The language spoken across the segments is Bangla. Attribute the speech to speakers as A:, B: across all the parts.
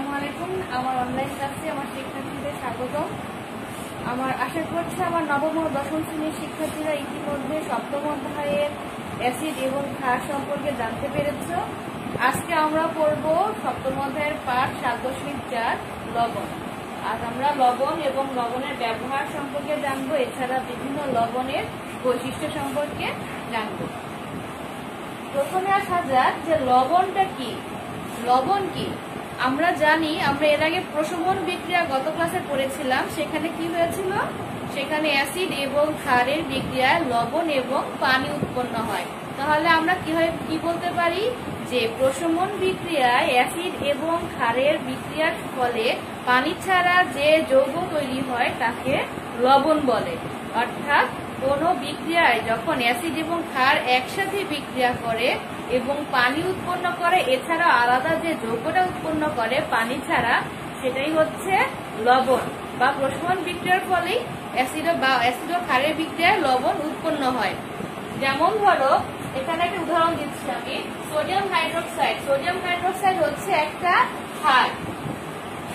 A: আসসালামু আলাইকুম। আমার অনলাইন ক্লাসে আমার শিক্ষার্থীদের স্বাগতম। আমার আশা করছি আমার নবম ও দশম শ্রেণীর শিক্ষার্থীরা ইতিমধ্যে সপ্তম অধ্যায়ের অ্যাসিড এবং ক্ষার সম্পর্কে জানতে পেরেছ। আজকে আমরা পড়ব সপ্তম অধ্যায়ের পাঠ 7.4 লবণ। আজ আমরা লবণ এবং লবণের ব্যবহার সম্পর্কে জানবো, এছাড়া বিভিন্ন লবণের বৈশিষ্ট্য সম্পর্কে জানবো। প্রথমে আসা যাক যে লবণটা কি। লবণ কি আমরা জানি, আমরা এর আগে প্রশমন বিক্রিয়া গত ক্লাসে পড়েছিলাম। সেখানে কি হয়েছিল, সেখানে অ্যাসিড এবং ক্ষারের বিক্রিয়ায় লবণ এবং পানি উৎপন্ন হয়। তাহলে আমরা কি বলতে পারি যে প্রশমন বিক্রিয়ায় অ্যাসিড এবং ক্ষারের বিক্রিয়ার ফলে পানি ছাড়া যে যৌগ তৈরি হয় তাকে লবণ বলে। অর্থাৎ কোনো বিক্রিয়ায় যখন অ্যাসিড এবং ক্ষার একসাথে বিক্রিয়া করে এবং পানি উৎপন্ন করে, এছাড়া আলাদা যে যৌগটা উৎপন্ন করে পানি ছাড়া, সেটাই হচ্ছে লবণ। বা প্রশমন বিক্রিয়ার ফলেই অ্যাসিড ও ক্ষারের বিক্রিয়ায় লবণ উৎপন্ন হয়। যেমন ধরো এখানে একটা উদাহরণ দিচ্ছি আমি, সোডিয়াম হাইড্রোক্সাইড। সোডিয়াম হাইড্রোক্সাইড হচ্ছে একটা ক্ষার,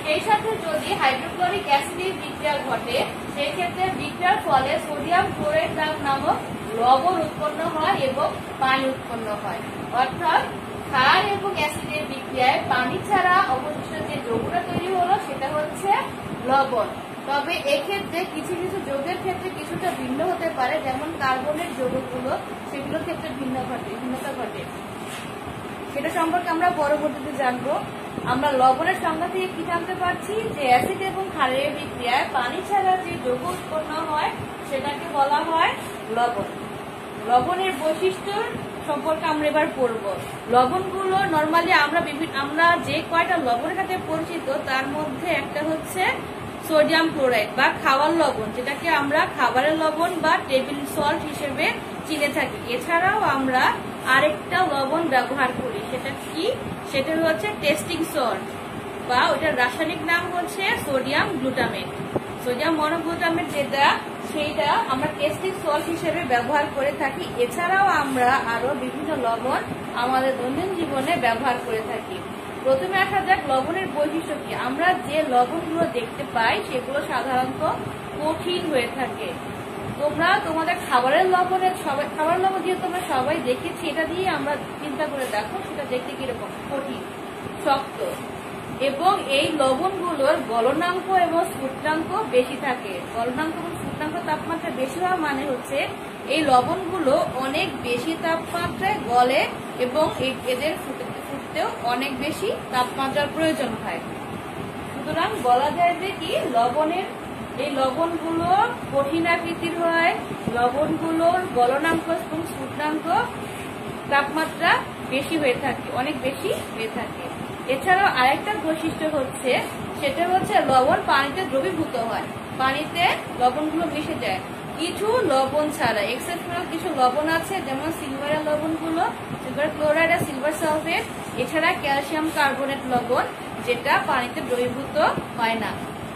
A: সেই সাথে যদি হাইড্রোক্লোরিক অ্যাসিডের বিক্রিয়া ঘটে, সেই ক্ষেত্রে বিক্রিয়ার ফলে সোডিয়াম ক্লোরাইড নামক লবণ উৎপন্ন হয় এবং পানি উৎপন্ন হয়। অর্থাৎ ক্ষার এবং অ্যাসিডের বিক্রিয়ায় পানি ছাড়া অবশিষ্ট যে যৌগটা তৈরি হলো সেটা হচ্ছে লবণ। তবে এক্ষেত্রে কিছু কিছু যৌগের ক্ষেত্রে কিছুটা ভিন্ন হতে পারে, যেমন কার্বনের যৌগগুলো, সেগুলোর ক্ষেত্রে ভিন্নতা ঘটে। সেটা সম্পর্কে আমরা পরবর্তীতে জানবো। আমরা লবণের সংজ্ঞা থেকে কি জানতে পারছি যে অ্যাসিড এবং ক্ষারের বিক্রিয়ায় পানি ছাড়া যে যৌগ উৎপন্ন হয় সেটাকে বলা হয় লবণ। লবণের বৈশিষ্ট্য সম্পর্কে আমরা এবার পড়ব। লবণগুলো নরমালি আমরা যে কয়টা লবণের সাথে পরিচিত, তার মধ্যে একটা হচ্ছে সোডিয়াম ক্লোরাইড বা খাওয়ার লবণ, যেটাকে আমরা খাবারের লবণ বা টেবিল সল্ট হিসেবে চিনে থাকি। এছাড়াও আমরা আরেকটা লবণ ব্যবহার করি, সেটা কি, সেটা হচ্ছে টেস্টিং সল্ট, বা ওটার রাসায়নিক নাম হচ্ছে সোডিয়াম গ্লুটামেট। সোডিয়াম মনোগ্লুটামেট যেটা, সেইটা আমরা টেস্টিং সল্ট হিসেবে ব্যবহার করে থাকি। এছাড়াও আমরা আরো বিভিন্ন লবণ আমাদের দৈনন্দিন জীবনে ব্যবহার করে থাকি। প্রথমে আসা যাক লবণের বৈশিষ্ট্য কি। আমরা যে লবণগুলো দেখতে পাই সেগুলো সাধারণত কঠিন হয়ে থাকে। তোমরা তোমাদের খাবারের লবণ দিয়ে তোমরা সবাই দেখেছি, এটা দিয়ে আমরা চিন্তা করে দেখো সেটা দেখতে কিরকম, কঠিন, শক্ত। এবং এই লবণগুলোর গলনাঙ্ক এবং স্ফুটনাঙ্ক বেশি থাকে। গলনাঙ্ক এবং স্ফুটনাঙ্ক তাপমাত্রা বেশি হওয়া মানে হচ্ছে এই লবণগুলো অনেক বেশি তাপমাত্রায় গলে এবং এদের ফুটতেও অনেক বেশি তাপমাত্রার প্রয়োজন হয়। সুতরাং বলা যায় যে কি, এই লবণগুলো কঠিন আকৃতির হয়, লবণগুলোর গলনাঙ্ক এবং স্ফুটনাঙ্ক তাপমাত্রা বেশি হয়ে থাকে, অনেক বেশি হয়ে থাকে। এছাড়াও আরেকটা বৈশিষ্ট্য হচ্ছে, সেটা হচ্ছে লবণ পানিতে দ্রবীভূত হয়, পানিতে লবণগুলো মিশে যায় কিছু লবণ ছাড়া। এক্সেপশনাল কিছু লবণ আছে, যেমন সিলভারের লবণগুলো, সিলভার ক্লোরাইড আর সিলভার সালফেট। এছাড়া ক্যালসিয়াম কার্বনেট লবণ, যেটা পানিতে দ্রবীভূত হয় না।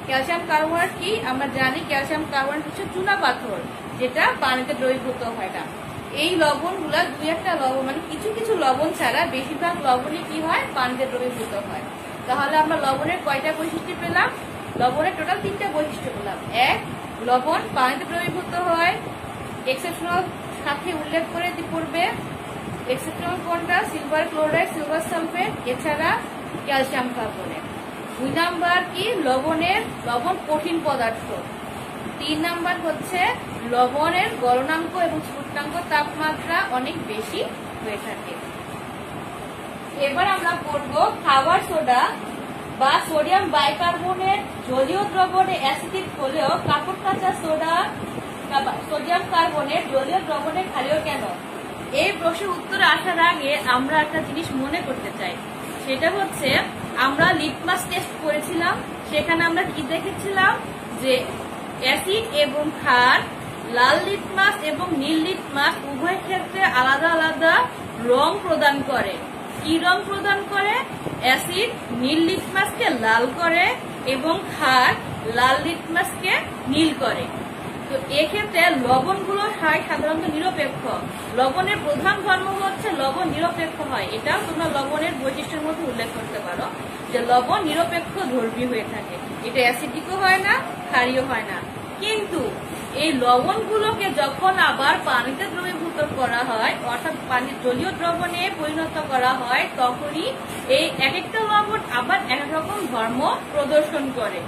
A: ক্যালসিয়াম কার্বনেট কি আমরা জানি, ক্যালসিয়াম কার্বনেট হচ্ছে চুনা পাথর, যেটা পানিতে দ্রবীভূত হয় না। এই লবণগুলা দুই একটা লবণ, মানে কিছু কিছু লবণ ছাড়া বেশিরভাগ লবণই কি হয়, পানিতে দ্রবীভূত হয়। তাহলে আমরা লবণের কয়টা বৈশিষ্ট্য পেলাম? লবণের টোটাল 3টা বৈশিষ্ট্য পেলাম। এক, লবণ পানিতে দ্রবীভূত হয়। এক্সেপশনাল সাথে উল্লেখ করে পড়বে। এক্সেপশনাল কোনটা? সিলভার ক্লোরাইড, সিলভার সালফেট, এছাড়া ক্যালসিয়াম কার্বনেট। 2 নাম্বার কি, লবণ কঠিন পদার্থ। 3 নাম্বার হচ্ছে লবণের গলনাঙ্ক এবং স্ফুটনাঙ্ক তাপমাত্রা অনেক বেশি হয়ে থাকে। এবার আমরা পড়ব খাবার সোডা বা সোডিয়াম বাইকার্বনেট জলীয় দ্রবণে অ্যাসিডিক হলেও কাপড় কাঁচা সোডিয়াম কার্বনেট জলীয় দ্রবণে ক্ষারীয় কেন? এই প্রশ্নের উত্তরে আসার আগে আমরা একটা জিনিস মনে করতে চাই, সেটা হচ্ছে আমরা লিটমাস টেস্ট করেছিলাম। সেখানে আমরা কি দেখেছিলাম যে অ্যাসিড এবং ক্ষার লাল লিটমাস এবং নীল লিটমাস উভয় ক্ষেত্রে আলাদা আলাদা রং প্রদান করে। কি রং প্রদান করে? অ্যাসিড নীল লিটমাসকে লাল করে এবং ক্ষার লাল লিটমাসকে নীল করে। তো এক্ষেত্রে লবণগুলো হয় সাধারণত নিরপেক্ষ। লবণের প্রধান ধর্ম হচ্ছে লবণ নিরপেক্ষ হয়। এটাও তোমরা লবণের বৈশিষ্ট্যের মধ্যে উল্লেখ করতে পারো যে লবণ নিরপেক্ষ ধর্মী হয়ে থাকে, এটা অ্যাসিডিকও হয় না, ক্ষারীয় হয় না। কিন্তু এই লবণগুলোকে যখন আবার পানিতে দ্রবীভূত করা হয়, অর্থাৎ পানির জলীয় দ্রবণে পরিণত করা হয়, তখনই এই এক একটা লবণ আবার এক রকম ধর্ম প্রদর্শন করে।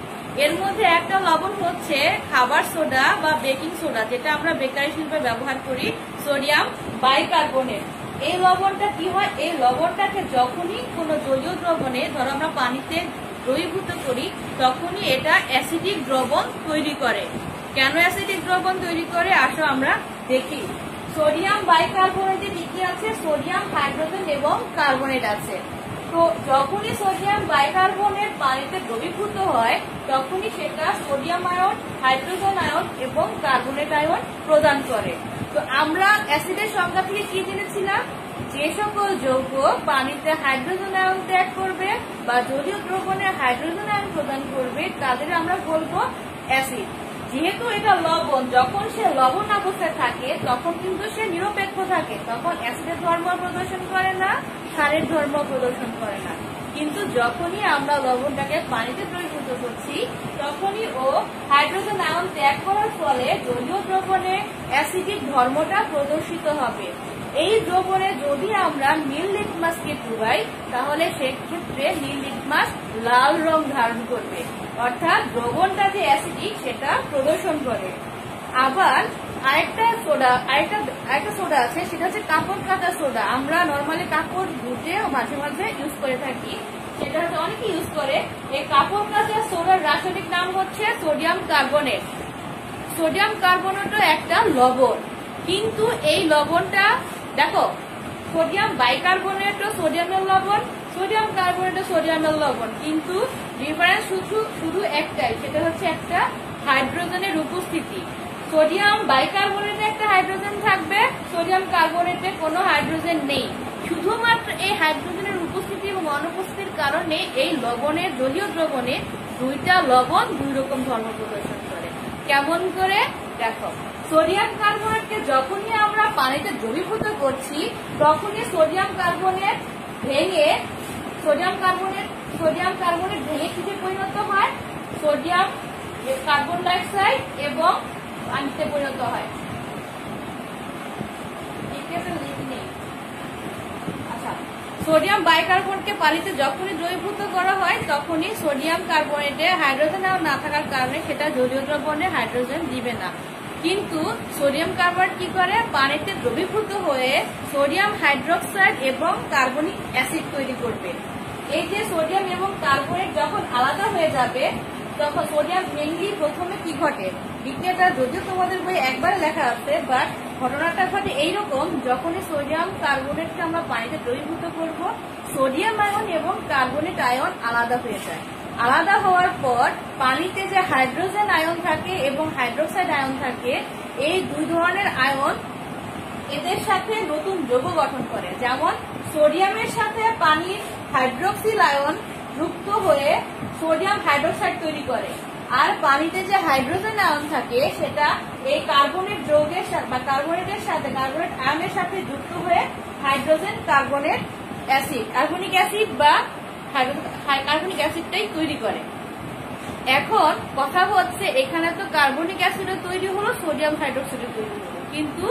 A: এর মধ্যে একটা লবণ হচ্ছে খাবার সোডা বা বেকিং সোডা, যেটা আমরা বেকারি শিল্পে ব্যবহার করি, সোডিয়াম বাইকার্বনেট। এই লবণটা কি হয়, এই লবণটাকে যখনই কোনো জলীয় দ্রবণে, ধরো আমরা পানিতে দ্রবীভূত করি, তখনই এটা অ্যাসিডিক দ্রবণ তৈরি করে। কেন অ্যাসিডিক দ্রবণ তৈরি করে আসো আমরা দেখি। সোডিয়াম বাইকার্বনেটে কি কি আছে, সোডিয়াম, হাইড্রোজেন এবং কার্বনেট আছে। তো যখনই সোডিয়াম বাইকার্বনেট পানিতে দ্রবীভূত হয়, তখনই সেটা সোডিয়াম আয়ন, হাইড্রোজেন আয়ন এবং কার্বনেট আয়ন প্রদান করে। তো আমরা অ্যাসিডের সংজ্ঞা থেকে কি জেনেছিলাম, যে সকল যৌগ পানিতে হাইড্রোজেন আয়ন ত্যাগ করবে বা জলীয় দ্রবণে হাইড্রোজেন আয়ন প্রদান করবে, তাদের আমরা বলবো অ্যাসিড। যেহেতু এটা লবণ, যখন সে লবণ অবস্থায় থাকে তখন কিন্তু সে নিরপেক্ষ থাকে, তখন অ্যাসিডের ধর্ম প্রদর্শন করে না, ক্ষারের ধর্ম প্রদর্শন করে না। কিন্তু যখনই আমরা লবণটাকে পানিতে দ্রবীভূত করছি, তখনই ও হাইড্রোজেন আয়ন ত্যাগ করার ফলে জলীয় দ্রবণে অ্যাসিডিক ধর্মটা প্রদর্শিত হবে। এই দ্রবণে যদি আমরা নীল লিটমাসকে ডুবাই, তাহলে সেক্ষেত্রে নীল লিটমাস লাল রং ধারণ করবে, অর্থাৎ দ্রবণটা যে অ্যাসিডিক সেটা প্রদর্শন করে। আবার আরেকটা সোডা আছে, সেটা হচ্ছে কাপড় কাটা সোডা। আমরা নর্মালি কাপড় ধুতে মাঝে মাঝে ইউজ করে থাকি, সেটা হচ্ছে অনেকে ইউজ করে। এই কাপড় কাটা সোডার রাসায়নিক নাম হচ্ছে সোডিয়াম কার্বনেট। সোডিয়াম কার্বনেটও একটা লবণ, কিন্তু এই লবণটা দেখো, সোডিয়াম বাইকার্বনেটও সোডিয়ামের লবণ, সোডিয়াম কার্বনেটও সোডিয়ামের লবণ, কিন্তু ডিফারেন্স শুধু একটাই, সেটা হচ্ছে একটা হাইড্রোজেনের উপস্থিতি। সোডিয়াম বাইকার্বনেটে একটা হাইড্রোজেন থাকবে, সোডিয়াম কার্বনেটে কোনো হাইড্রোজেন নেই। শুধুমাত্র এই হাইড্রোজেনের উপস্থিতি এবং অনুপস্থিতির কারণে এই লবণের জলীয় দ্রবণে দুইটা লবণ দুই রকম ধর্ম প্রদর্শন করে। কেমন করে দেখো, সোডিয়াম কার্বনেটকে যখনই আমরা পানিতে দ্রবীভূত করছি, তখনই সোডিয়াম কার্বনেট ভেঙে কিসে পরিণত হয়, সোডিয়াম কার্বন ডাইঅক্সাইড এবং পানিতে পরিণত হয়। আচ্ছা, সোডিয়াম বাইকার্বনেটকে পানিতে যখনই দ্রবীভূত করা হয়, তখনই সোডিয়াম কার্বনেটে হাইড্রোজেন আয়ন না থাকার কারণে সেটা জলীয় দ্রবণে হাইড্রোজেন দিবে না। কিন্তু সোডিয়াম কার্বনেট কি করে, পানিতে দ্রবীভূত হয়ে সোডিয়াম হাইড্রোক্সাইড এবং কার্বনিক অ্যাসিড তৈরি করবে। এই যে সোডিয়াম এবং কার্বনেট যখন আলাদা হয়ে যাবে, তখন সোডিয়াম মেইনলি প্রথমে কি ঘটে, বিক্রিয়াটা যদিও তোমাদের বই একবার লেখা আছে, বাট ঘটনাটা ঘটে এইরকম, যখনই সোডিয়াম কার্বনেটকে আমরা পানিতে দ্রবীভূত করব, সোডিয়াম আয়ন এবং কার্বনেট আয়ন আলাদা হয়ে যায়। আলাদা হওয়ার পর পানিতে যে হাইড্রোজেন আয়ন থাকে এবং হাইড্রোক্সাইড আয়ন থাকে, এই দুই ধরনের আয়ন এদের সাথে নতুন যৌগ গঠন করে। যেমন সোডিয়ামের সাথে পানির হাইড্রোক্সিল আয়ন যুক্ত হয়ে সোডিয়াম হাইড্রোক্সাইড তৈরি করে, আর পানিতে যে হাইড্রোজেন আয়ন থাকে সেটা এই কার্বনেট যৌগের বা কার্বনেট আয়নের সাথে যুক্ত হয়ে hydrogen carbonate acid, carbonic acid বা কার্বনিক অ্যাসিডটাই তৈরি করে। এখন কথা হচ্ছে, এখানে তো কার্বনিক অ্যাসিডও তৈরি হলো, সোডিয়াম হাইড্রোক্সাইডও তৈরি হলো, কিন্তু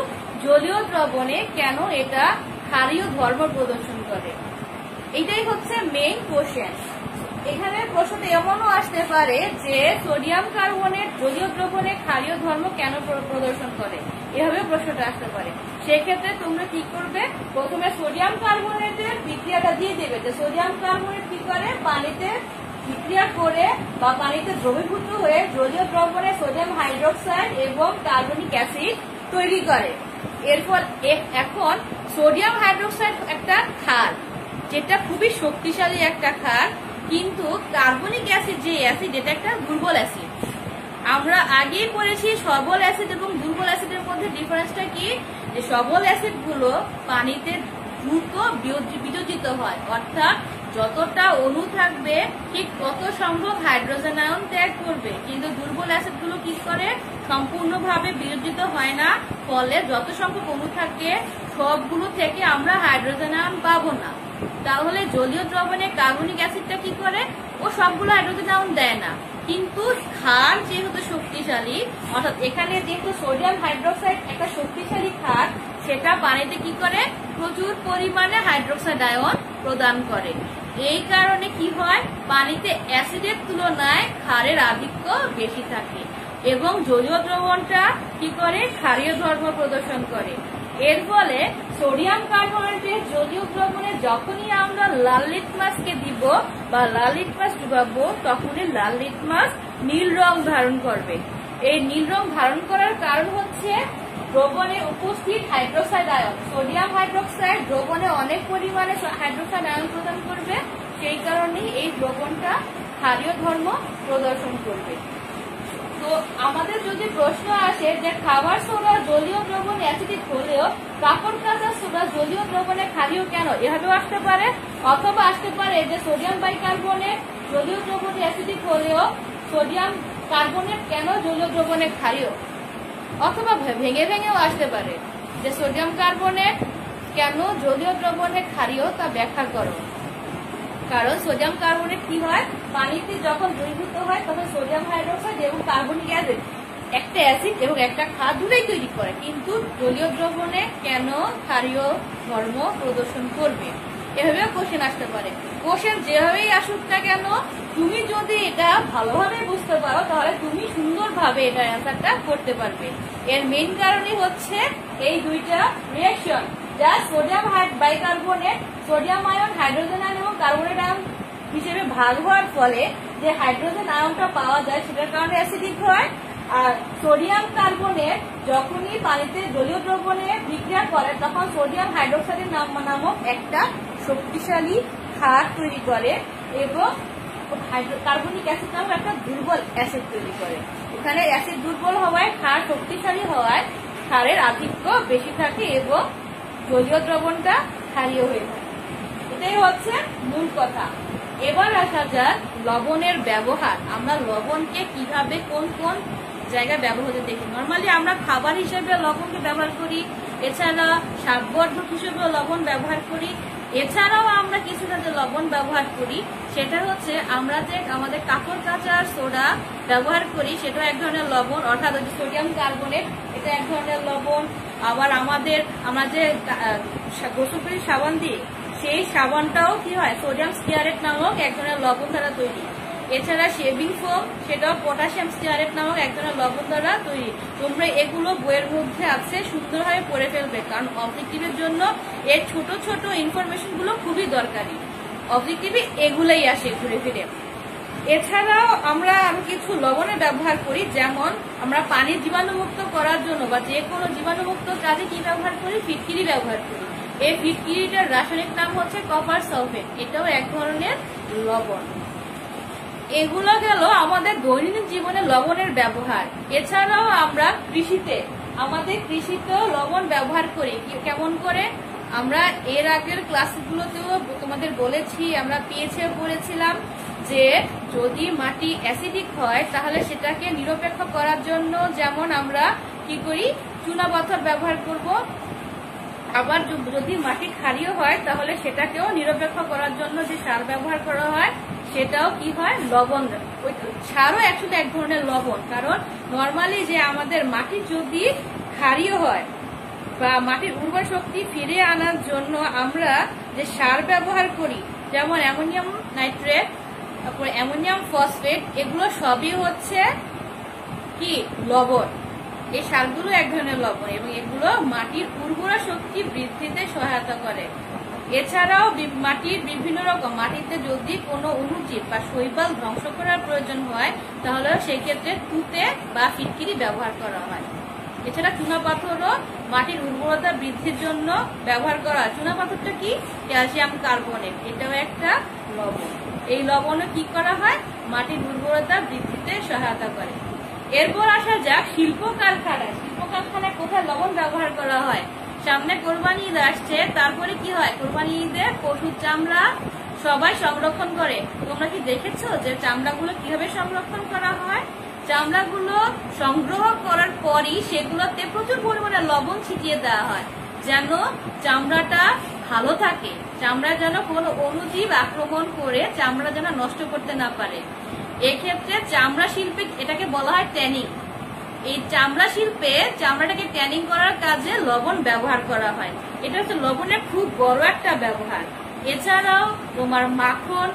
A: জলীয় দ্রবণে কেন এটা ক্ষারীয় ধর্ম প্রদর্শন করে? এটাই হচ্ছে মেইন কোশ্চেন। এখানে প্রশ্নটা এমনও আসতে পারে যে সোডিয়াম কার্বনেট জলীয় দ্রবণে ক্ষারীয় ধর্ম কেন প্রদর্শন করে, এভাবে প্রশ্নটা আসতে পারে। সেক্ষেত্রে তোমরা কি করবে, প্রথমে সোডিয়াম কার্বনেটের বিক্রিয়াটা দিয়ে দেবে, যে সোডিয়াম কার্বনেট কি করে, পানিতে বিক্রিয়া করে বা পানিতে দ্রবীভূত হয়ে জলীয় দ্রবণে সোডিয়াম হাইড্রোক্সাইড এবং কার্বনিক অ্যাসিড তৈরি করে। এরপর এখন সোডিয়াম হাইড্রোক্সাইড একটা ক্ষার, যেটা খুবই শক্তিশালী একটা ক্ষার, কিন্তু কার্বনিক অ্যাসিড যে অ্যাসিড, এটা একটা দুর্বল অ্যাসিড। আমরা আগেই পড়েছি সবল অ্যাসিড এবং দুর্বল অ্যাসিডের মধ্যে ডিফারেন্সটা কি, যে সবল অ্যাসিড গুলো পানিতে দ্রুত বিয়োজিত হয়, অর্থাৎ যতটা অণু থাকবে ঠিক তত সম্ভব হাইড্রোজেন আয়ন ত্যাগ করবে, কিন্তু দুর্বল অ্যাসিড গুলো কি করে, সম্পূর্ণভাবে বিয়োজিত হয় না, ফলে যত সংখ্যক অণু থাকে সবগুলো থেকে আমরা হাইড্রোজেন আয়ন পাবো না। তাহলে জলীয় দ্রবণে কার্বনিক অ্যাসিডটা কি করে, সবগুলো হাইড্রোজেন আয়ন দেয় না, কিন্তু ক্ষার যেহেতু শক্তিশালী, অর্থাৎ এখানে যেহেতু সোডিয়াম হাইড্রোক্সাইড একটা শক্তিশালী ক্ষার, সেটা পানিতে কি করে প্রচুর পরিমাণে হাইড্রোক্সাইড আয়ন প্রদান করে। এই কারণে কি হয়, পানিতে অ্যাসিডের তুলনায় ক্ষারের আধিক্য বেশি থাকে এবং জলীয় দ্রবণটা কি করে ক্ষারীয় ধর্ম প্রদর্শন করে। এর ফলে সোডিয়াম কার্বনেটের জলীয় দ্রবণে যখনই আমরা লাল লিটমাসকে দিব বা লাল লিটমাস ডুবাবো, তখনই লাল লিটমাস নীল রং ধারণ করবে। এই নীল রং ধারণ করার কারণ হচ্ছে দ্রবণে উপস্থিত হাইড্রোক্সাইড আয়ন। সোডিয়াম হাইড্রোক্সাইড দ্রবণে অনেক পরিমাণে হাইড্রোক্সাইড আয়ন প্রদান করবে, সেই কারণেই এই দ্রবণটা ক্ষারীয় ধর্ম প্রদর্শন করবে। তো আমাদের যদি প্রশ্ন আসে যে খাবার সোডা জলীয় দ্রবণে অ্যাসিডিক হলেও কাপড় কাচা সোডা জলীয় দ্রবণে ক্ষারীয় কেন, এভাবেও আসতে পারে। অথবা আসতে পারে যে সোডিয়াম বাইকার্বনেট জলীয় দ্রবণে অ্যাসিডিক হলেও সোডিয়াম কার্বনেট কেন জলীয় দ্রবণে ক্ষারীয়। অথবা ভেঙে ভেঙেও আসতে পারে যে সোডিয়াম কার্বনেট কেন জলীয় দ্রবণে ক্ষারীয় তা ব্যাখ্যা করো। কারণ সোডিয়াম কার্বনেট কি হয়, পানিতে যখন দ্রবীভূত হয় তখন সোডিয়াম হাইড্রোক্সাইড এবং কার্বনিক অ্যাসিড একটা অ্যাসিড এবং একটা ক্ষার দুটোই তৈরি করে, কিন্তু জলীয় দ্রবণে কেন ক্ষারীয় ধর্ম প্রদর্শন করবে, এভাবেও কোশ্চেন আসতে পারে। কোশ্চেন যেভাবেই আসুক না কেন, তুমি যদি এটা ভালোভাবে বুঝতে পারো তাহলে তুমি সুন্দরভাবে এটা অ্যান্সারটা করতে পারবে। এর মেইন কারণই হচ্ছে এই দুইটা রিঅ্যাকশন, যা sodium bicarbonate sodium ion, hydrogen ion এবং কার্বনেট আয়ন হিসেবে ভাগ হওয়ার ফলে যে হাইড্রোজেন আয়নটা পাওয়া যায় সেটার কারণে অ্যাসিডিক হয়। আর সোডিয়াম কার্বনেট যখনই পানিতে জলীয় দ্রবণে বিক্রিয়া করে তখন সোডিয়াম হাইড্রোক্সাইড নামক একটা শক্তিশালী ক্ষার তৈরি করে এবং কার্বনিক অ্যাসিড নামক একটা দুর্বল অ্যাসিড তৈরি করে। এখানে অ্যাসিড দুর্বল হওয়ায় ক্ষার শক্তিশালী হওয়ায় ক্ষারের আধিক্য বেশি থাকে এবং জলীয় দ্রবণটা ক্ষারীয় হয়ে থাকে। এটাই হচ্ছে মূল কথা। এবার আসা যাক লবণের ব্যবহার। আমরা লবণকে কিভাবে কোন কোন জায়গায় ব্যবহার হতে দেখি। নর্মালি আমরা খাবার হিসেবে লবণকে ব্যবহার করি, এছাড়া শাকবর্ধক হিসেবেও লবণ ব্যবহার করি। এছাড়াও আমরা কিছুটা যে লবণ ব্যবহার করি সেটা হচ্ছে আমরা যে আমাদের কাপড় কাচার সোডা ব্যবহার করি সেটাও এক ধরনের লবণ, অর্থাৎ সোডিয়াম কার্বনেট, এটা এক ধরনের লবণ। আবার আমরা যে গোসল করি সাবান দিয়ে, সেই সাবানটাও কি হয় সোডিয়াম স্টিয়ারেট নামক এক ধরনের লবণ দ্বারা তৈরি। এছাড়া শেভিং ফোম, সেটাও পটাশিয়াম স্টিয়ারেট নামক এক ধরনের লবণ দ্বারা তৈরি। তোমরা এগুলো বইয়ের মধ্যে আছে, সুন্দরভাবে পড়ে ফেলবে, কারণ অবজেক্টিভের জন্য এর ছোট ছোট ইনফরমেশন গুলো খুবই দরকারি। অবজেক্টিভে এগুলোই আসে ঘুরে ফিরে। এছাড়াও আমরা আরো কিছু লবণের ব্যবহার করি, যেমন আমরা পানি জীবাণুমুক্ত করার জন্য বা যে কোনো জীবাণুমুক্ত কাজে কি ব্যবহার করি, ফিটকিরি ব্যবহার করি। এই ফিটকিরিটার রাসায়নিক নাম হচ্ছে কপার সালফেট, এটাও এক ধরনের লবণ। এগুলো গেল আমাদের দৈনন্দিন জীবনে লবণের ব্যবহার। এছাড়াও আমরা কৃষিতেও লবণ ব্যবহার করি। কেমন করে, আমরা এর আগের ক্লাসগুলোতেও তোমাদের বলেছি, আমরা পিএইচে পড়েছিলাম যে যদি মাটি অ্যাসিডিক হয় তাহলে সেটাকে নিরপেক্ষ করার জন্য যেমন আমরা কি করি, চুনাপাথর ব্যবহার করব। আবার যদি মাটি ক্ষারীয় হয় তাহলে সেটাকেও নিরপেক্ষ করার জন্য যে সার ব্যবহার করা হয় সেটাও কি হয়, লবণ। সারও অ্যাকচুয়ালি এক ধরনের লবণ, কারণ নর্মালি যে আমাদের মাটি যদি ক্ষারীয় হয় বা মাটির উর্বর শক্তি ফিরিয়ে আনার জন্য আমরা যে সার ব্যবহার করি, যেমন অ্যামোনিয়াম নাইট্রেট, তারপর অ্যামোনিয়াম ফসফেট, এগুলো সবই হচ্ছে কি লবণ। এই সারগুলো এক ধরনের লবণ এবং এগুলো মাটির উর্বর শক্তি বৃদ্ধিতে সহায়তা করে। এছাড়াও মাটির বিভিন্ন রকম, মাটিতে যদি কোনো অণুজীব বা শৈবাল ধ্বংস করার প্রয়োজন হয় তাহলে সেই ক্ষেত্রে তুঁতে বা ফিটকিরি ব্যবহার করা হয়। এছাড়া চুনাপাথরও মাটির উর্বরতা বৃদ্ধির জন্য ব্যবহার করা হয়। চুনাপাথরটা কি, ক্যালসিয়াম কার্বনেট, এটাও একটা লবণ। এই লবণও কি করা হয়, মাটির উর্বরতা বৃদ্ধিতে সহায়তা করে। এরপর আসা যাক শিল্প কারখানায়। শিল্প কারখানায় কোথায় লবণ ব্যবহার করা হয়? সামনে কোরবানি ঈদ আসছে, তারপরে কি হয়, কোরবানি ঈদে পশুর চামড়া সবাই সংরক্ষণ করে। তোমরা কি দেখেছো যে চামড়াগুলো কিভাবে সংরক্ষণ করা হয়? চামড়াগুলো সংগ্রহ করার পরই সেগুলোতে প্রচুর পরিমাণে লবণ ছিটিয়ে দেওয়া হয়, যেন চামড়াটা ভালো থাকে, চামড়া যেন কোনো অণুজীব আক্রমণ করে চামড়া যেন নষ্ট করতে না পারে। এক্ষেত্রে চামড়া শিল্পে এটাকে বলা হয় ট্যানিং। এই চামড়া শিল্পে চামড়াটাকে ট্যানিং করার কাজে লবণ ব্যবহার করা হয়। এটা হচ্ছে লবণের খুব বড় একটা ব্যবহার। এছাড়াও তোমার মাখন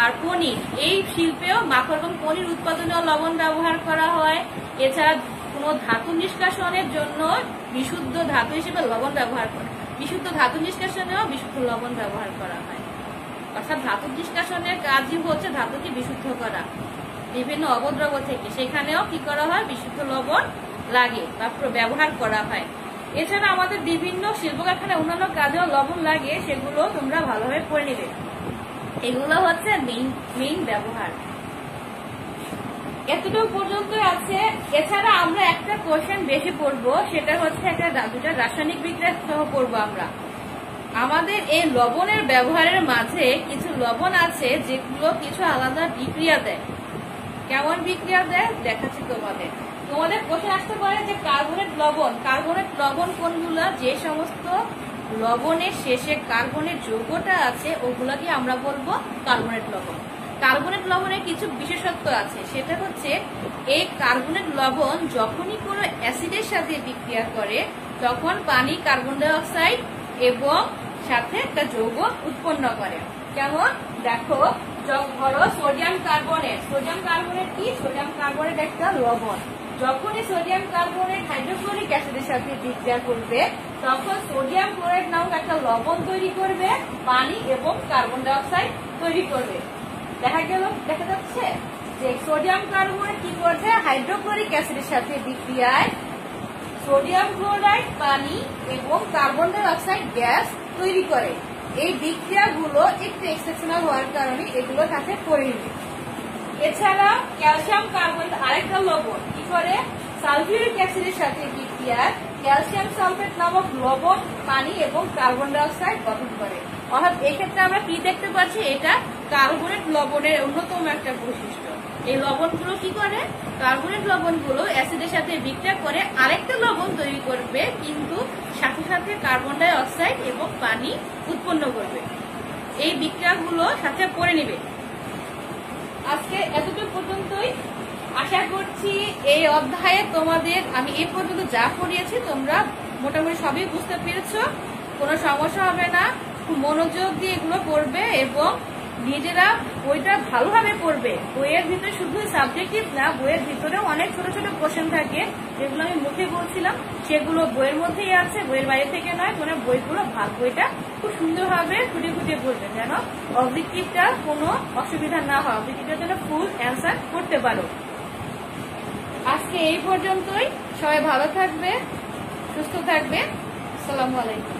A: আর পনির, এই শিল্পেও মাখন এবং পনির উৎপাদনেও লবণ ব্যবহার করা হয়। এছাড়া কোনো ধাতু নিষ্কাশনের জন্য বিশুদ্ধ ধাতু হিসেবে লবণ ব্যবহার করা, বিশুদ্ধ ধাতু নিষ্কাশনেও বিশুদ্ধ লবণ ব্যবহার করা হয়। অর্থাৎ ধাতু নিষ্কাশনের কাজই হচ্ছে ধাতুকে বিশুদ্ধ করা বিভিন্ন অবদ্রব থেকে, সেখানেও কি করা হয়, বিশুদ্ধ লবণ লাগে বা ব্যবহার করা হয়। এছাড়া আমাদের বিভিন্ন শিল্প কারখানায় অন্যান্য কাজেও লবণ লাগে, সেগুলো তোমরা ভালোভাবে পড়ে নেবে। এগুলো হচ্ছে মেইন ব্যবহার। এতটুকু পর্যন্ত আছে। এছাড়া আমরা একটা কোশ্চেন বেশি পড়বো, সেটা হচ্ছে একটা দুটা রাসায়নিক বিক্রিয়া সহ পড়বো আমরা। আমাদের এই লবণের ব্যবহারের মাঝে কিছু লবণ আছে যেগুলো কিছু আলাদা বিক্রিয়া দেয়। কেমন বিক্রিয়া দেয় দেখাচ্ছি তোমাদের। তোমাদের কোশ্চেন আসতে পারে যে কার্বনেট লবণ কোনগুলা, যে সমস্ত লবণের শেষে কার্বনের যৌগটা আছে ওগুলাকে আমরা বলবো কার্বনেট লবণ। কার্বনেট লবণের কিছু বিশেষত্ব আছে, সেটা হচ্ছে এই কার্বনেট লবণ যখনই কোনো অ্যাসিডের সাথে বিক্রিয়া করে তখন পানি, কার্বন ডাই অক্সাইড এবং সাথে একটা যৌগ উৎপন্ন করে। কেমন দেখো, ধরো সোডিয়াম কার্বনেট কি, সোডিয়াম কার্বনেট একটা লবণ। যখনই সোডিয়াম কার্বনেট হাইড্রোক্লোরিক অ্যাসিডের সাথে বিক্রিয়া করবে তখন সোডিয়াম ক্লোরাইড নামক একটা লবণ তৈরি করবে, পানি এবং কার্বন ডাই অক্সাইড তৈরি করবে। দেখা যাচ্ছে যে সোডিয়াম কার্বনেট কি করছে, হাইড্রোক্লোরিক অ্যাসিডের সাথে বিক্রিয়ায় সোডিয়াম ক্লোরাইড, পানি এবং কার্বন ডাই অক্সাইড গ্যাস তৈরি করে। এই বিক্রিয়াগুলো একটু এক্সেপশনাল হওয়ার কারণে এগুলো সাথে পড়ে নেবে। এছাড়া ক্যালসিয়াম কার্বনেট আরেকটা লবণ কি করে, সালফিউরিক অ্যাসিডের সাথে বিক্রিয়ায় ক্যালসিয়াম সালফেট নামক লবণ, পানি এবং কার্বন ডাই অক্সাইড গঠন করে। অর্থাৎ এক্ষেত্রে আমরা কি দেখতে পাচ্ছি, এটা কার্বনেট লবণের অন্যতম একটা বৈশিষ্ট্য। এই লবণগুলো কি করে, কার্বনেট লবণগুলো অ্যাসিডের সাথে বিক্রিয়া করে আরেকটা লবণ তৈরি করবে, কিন্তু সাথে সাথে কার্বন ডাই অক্সাইড এবং পানি উৎপন্ন করবে। এই বিক্রিয়াগুলো সাথে পড়ে নেবে। আজকে এতটুকু পর্যন্তই। আশা করছি এই অধ্যায়ে তোমাদের আমি এই পর্যন্ত যা পড়িয়েছি তোমরা মোটামুটি সবই বুঝতে পেরেছো, কোনো সমস্যা হবে না। খুব মনোযোগ দিয়ে এগুলো পড়বে এবং নিজেরা বইটা ভালোভাবে পড়বে। বইয়ের ভিতরে শুধু সাবজেক্টিভ না, বইয়ের ভিতরেও অনেক ছোট ছোট কোশ্চেন থাকে যেগুলো আমি মুখে বলছিলাম, সেগুলো বইয়ের মধ্যেই আছে, বইয়ের বাইরে থেকে নয়। মানে বইটা খুব সুন্দরভাবে খুঁটে খুঁটে পড়বে, যেন অবজেক্টিভটা কোনো অসুবিধা না হয়, অবজেক্টিভটা যেন ফুল অ্যান্সার করতে পারো। আজকে এই পর্যন্তই। সবাই ভালো থাকবে, সুস্থ থাকবে। আসসালামু আলাইকুম।